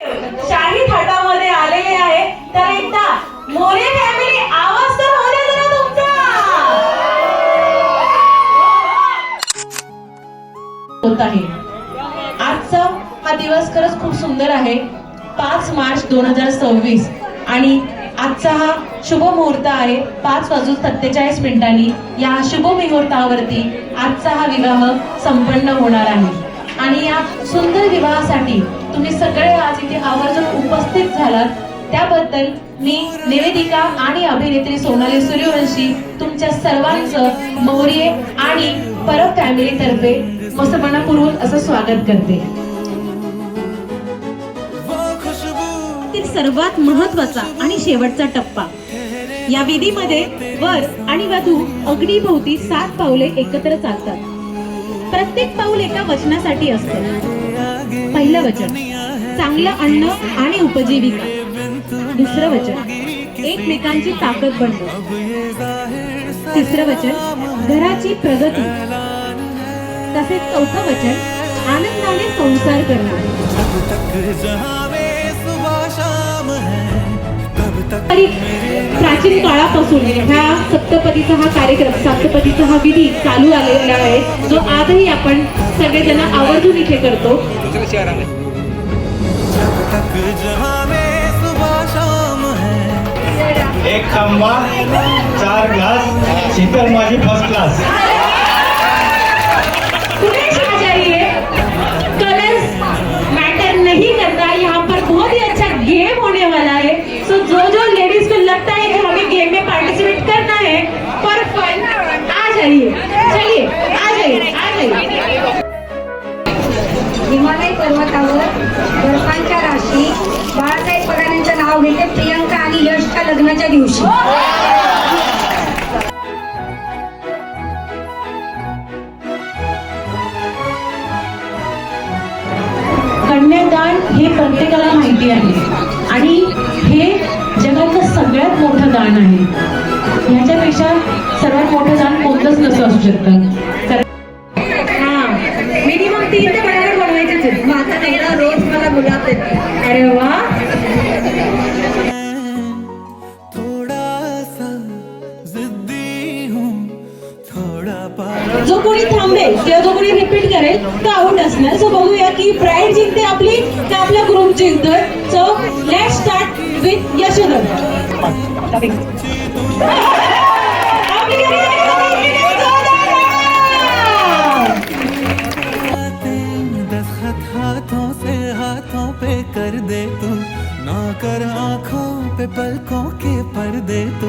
शाही थाटामध्ये आलेले आहे. तर एकदा मोरे फॅमिली आवाज तर होऊ द्या जरा तुमचा. होत आहे. आजचा हा दिवस खरंच खूप सुंदर आहे. 5 मार्च 2026 आणि आजचा हा शुभ मुहूर्त आहे. 5:47 या शुभ मुहूर्तावरती आजचा हा विवाह संपन्न होणार आहे. आणि या सुंदर विवाहासाठी तुम्ही सगळे आज इथे आवर्जून उपस्थित झालात त्याबद्दल मी निवेदिका आणि अभिनेत्री सोनाली सूर्यवंशी तुमच्या सर्वांचं मौर्य आणि परब फॅमिली तर्फे मस्त मनापूर्वक असं स्वागत करते. सर्वात महत्त्वाचा आणि शेवटचा टप्पा. या विधीमध्ये वर आणि वधू अग्नीभोवती 7 पावले एकत्र चालतात. प्रत्येक पाऊल एका वचनासाठी असतं. पहिलं वचन चांगलं अन्न आणि उपजीविका. दुसरं वचन एकमेकांची ताकद बनणं. तिसरं वचन घराची प्रगती. तसेच चौथं वचन आनंदाने संसार करणं. प्राचीन काळापासून ह्या सप्तपदीचा हा कार्यक्रम सप्तपदीचा हा विधी चालू आलेला आहे जो आजही आपण सगळेजण आवर्जून इथे करतो. एक तांबा 4 ग्लास शीतल माझी फर्स्ट क्लास. कलर्स मैटर नहीं करता. यहाँ पर बहुत ही अच्छा गेम होने वाला है. सो जो लेडीज को लगता है कि हमें गेम में पार्टिसिपेट करना है फॉर फन आ जाइए. चलिए आ जाइए. हिमालय पर्वतावर बर्फांच्या राशी बाळासाहेब पगारांचं नाव घेते प्रियंका आणि यशच्या लग्नाच्या दिवशी. कन्यादान हे प्रत्येकाला माहिती आहे आणि हे जगातलं सगळ्यात मोठं दान आहे. ह्याच्यापेक्षा सर्वात मोठं दान कोणतंच नसं असू शकतं. मिनिमम 3 ते बरोबर बनवायचेच आहेत. माझा नवरा रोज मला गुलाब देते. अरे वा. जो कोणी थांबेल किंवा जो कोणी रिपीट करेल तो आउट असणार. सो बघूया की ब्राईड जिंकते आपली का आपला ग्रुप जिंकतोय. So let's start with Yashodhar. हाथों पे कर दे तू ना कर आँखों पे पलकों के पर्दे तू.